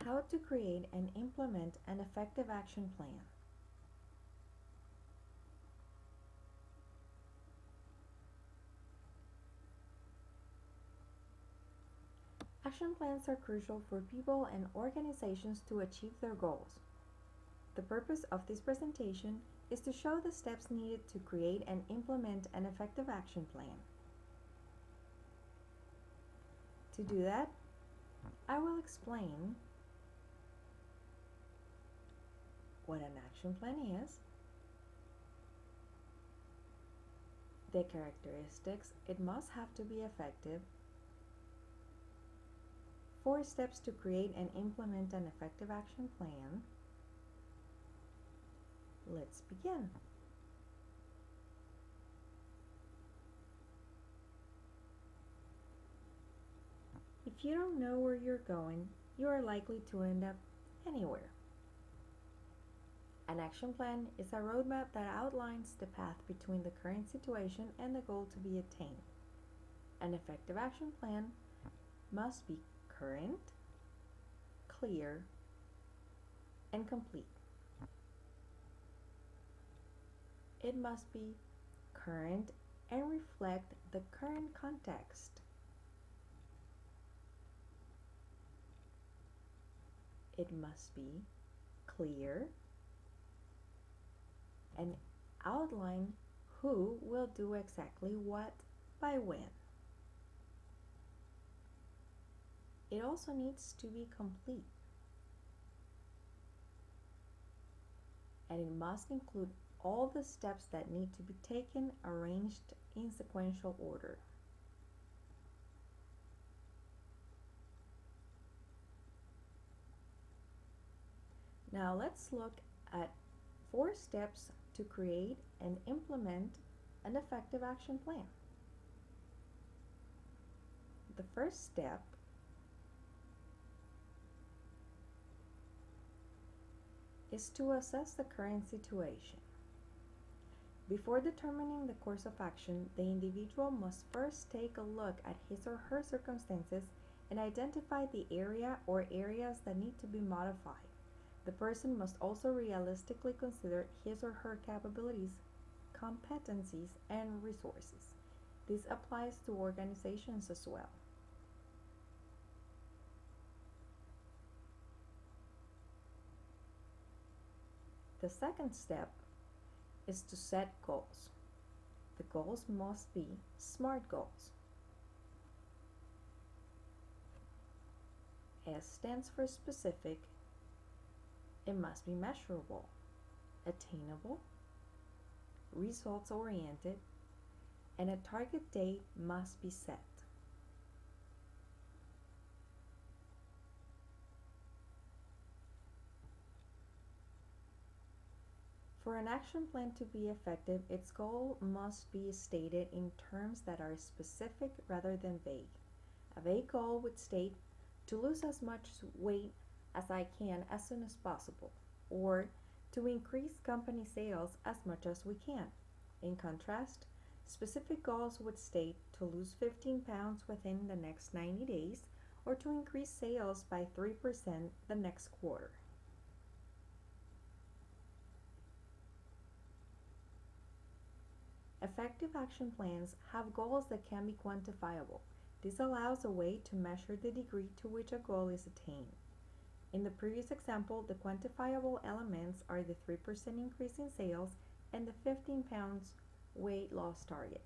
How to create and implement an effective action plan. Action plans are crucial for people and organizations to achieve their goals. The purpose of this presentation is to show the steps needed to create and implement an effective action plan. To do that, I will explain what an action plan is, the characteristics it must have to be effective, 4 steps to create and implement an effective action plan. Let's begin. If you don't know where you're going, you are likely to end up anywhere. An action plan is a roadmap that outlines the path between the current situation and the goal to be attained. An effective action plan must be current, clear, and complete. It must be current and reflect the current context. It must be clear and outline who will do exactly what by when. It also needs to be complete, and it must include all the steps that need to be taken arranged in sequential order. Now let's look at 4 steps to create and implement an effective action plan. The first step is to assess the current situation. Before determining the course of action, the individual must first take a look at his or her circumstances and identify the area or areas that need to be modified. The person must also realistically consider his or her capabilities, competencies, and resources. This applies to organizations as well. The second step is to set goals. The goals must be SMART goals. S stands for specific. It must be measurable, attainable, results oriented, and a target date must be set. For an action plan to be effective, its goal must be stated in terms that are specific rather than vague. A vague goal would state to lose as much weight as I can as soon as possible, or to increase company sales as much as we can. In contrast, specific goals would state to lose 15 pounds within the next 90 days, or to increase sales by 3% the next quarter. Effective action plans have goals that can be quantifiable. This allows a way to measure the degree to which a goal is attained. In the previous example, the quantifiable elements are the 3% increase in sales and the 15 pounds weight loss target.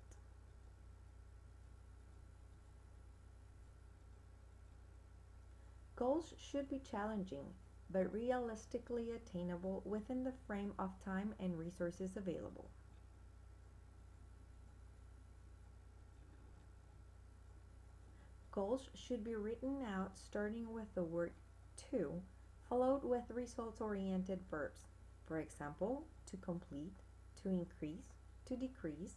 Goals should be challenging, but realistically attainable within the frame of time and resources available. Goals should be written out starting with the word to, followed with results-oriented verbs. For example, to complete, to increase, to decrease.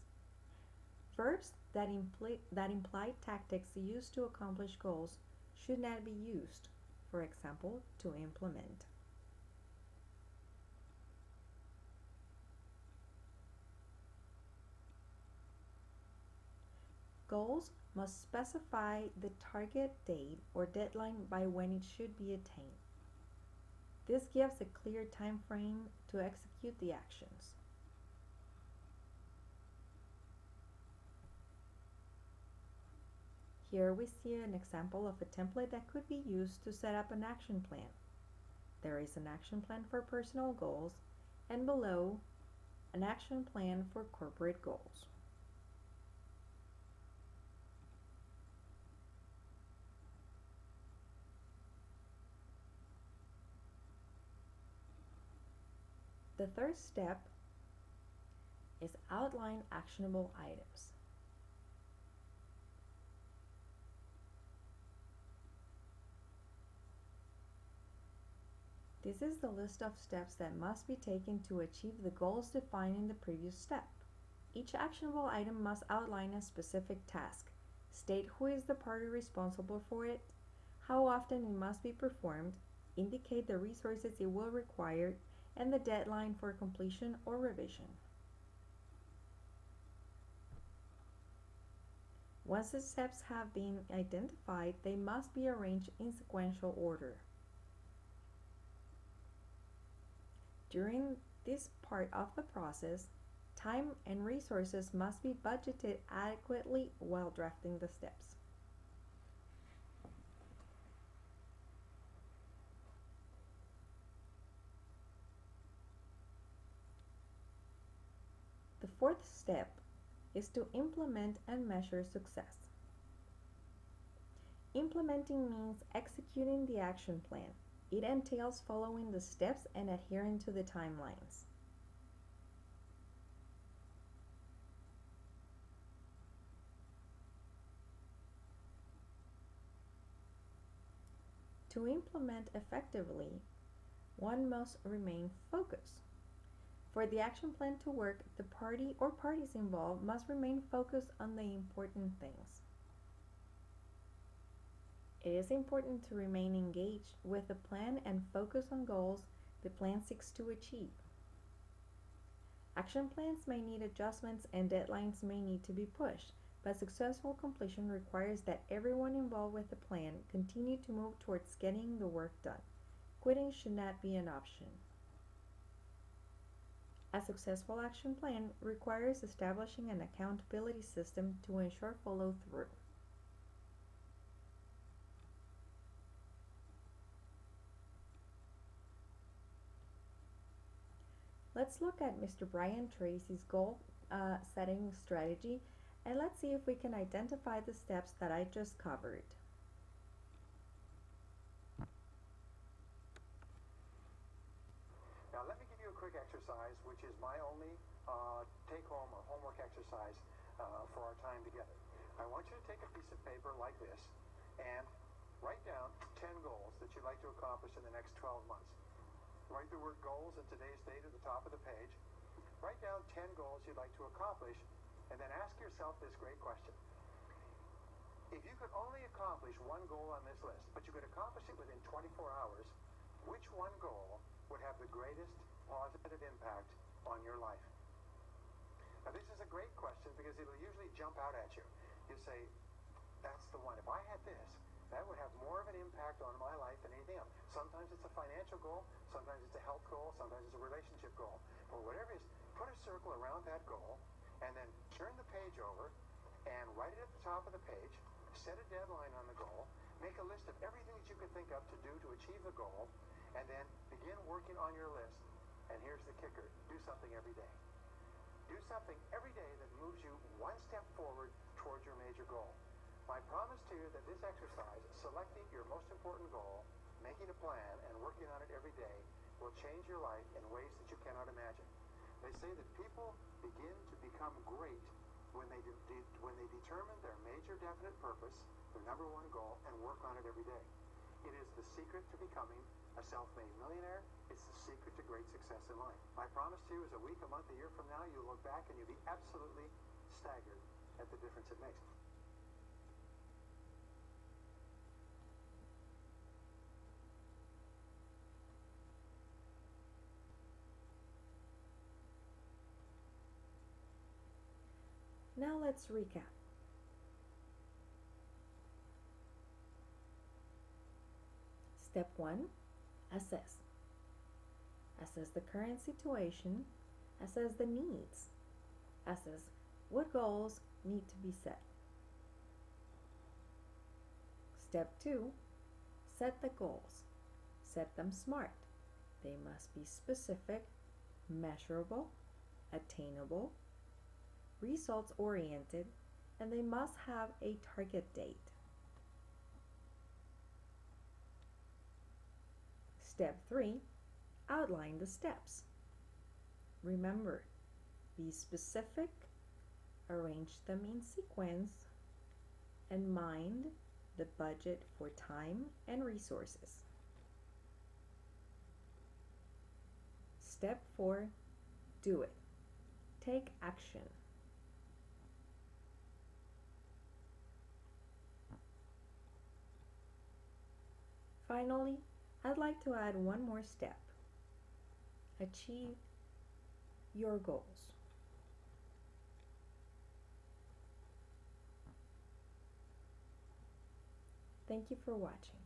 Verbs that imply tactics used to accomplish goals should not be used. For example, to implement. Goals must specify the target date or deadline by when it should be attained. This gives a clear time frame to execute the actions. Here we see an example of a template that could be used to set up an action plan. There is an action plan for personal goals, and below, an action plan for corporate goals. The third step is outline actionable items. This is the list of steps that must be taken to achieve the goals defined in the previous step. Each actionable item must outline a specific task, state who is the party responsible for it, how often it must be performed, indicate the resources it will require, and the deadline for completion or revision. Once the steps have been identified, they must be arranged in sequential order. During this part of the process, time and resources must be budgeted adequately while drafting the steps. The fourth step is to implement and measure success. Implementing means executing the action plan. It entails following the steps and adhering to the timelines. To implement effectively, one must remain focused. For the action plan to work, the party or parties involved must remain focused on the important things. It is important to remain engaged with the plan and focus on goals the plan seeks to achieve. Action plans may need adjustments and deadlines may need to be pushed, but successful completion requires that everyone involved with the plan continue to move towards getting the work done. Quitting should not be an option. A successful action plan requires establishing an accountability system to ensure follow-through. Let's look at Mr. Brian Tracy's goal setting strategy, and let's see if we can identify the steps that I just covered. Now let me give you a quick exercise, which is my only take-home or homework exercise for our time together. I want you to take a piece of paper like this and write down 10 goals that you'd like to accomplish in the next 12 months. Write the word goals in today's date at the top of the page. Write down 10 goals you'd like to accomplish, and then ask yourself this great question. If you could only accomplish one goal on this list, but you could accomplish it within 24 hours, which one goal would have the greatest positive impact on your life? Now this is a great question because it'll usually jump out at you. You say, that's the one. If I had this, that would have more of an impact on my life than anything else. Sometimes it's a financial goal, sometimes it's a health goal, sometimes it's a relationship goal. Or whatever it is, put a circle around that goal, and then turn the page over and write it at the top of the page, set a deadline on the goal, make a list of everything that you can think of to do to achieve the goal, and then begin working on your list. And here's the kicker, do something every day. Do something every day that moves you one step forward towards your major goal. My promise to you that this exercise, selecting your most important goal, making a plan, and working on it every day, will change your life in ways that you cannot imagine. They say that people begin to become great when they determine their major definite purpose, their number one goal, and work on it every day. It is the secret to becoming a self-made millionaire. It's the secret to great success in life. My promise to you is a week, a month, a year from now, you'll look back and you'll be absolutely staggered at the difference it makes. Now let's recap. Step 1, assess. Assess the current situation. Assess the needs. Assess what goals need to be set. Step 2. Set the goals. Set them SMART. They must be specific, measurable, attainable, results oriented, and they must have a target date. Step 3. Outline the steps. Remember, be specific, arrange them in sequence, and mind the budget for time and resources. Step 4. Do it. Take action. Finally, I'd like to add one more step. Achieve your goals. Thank you for watching.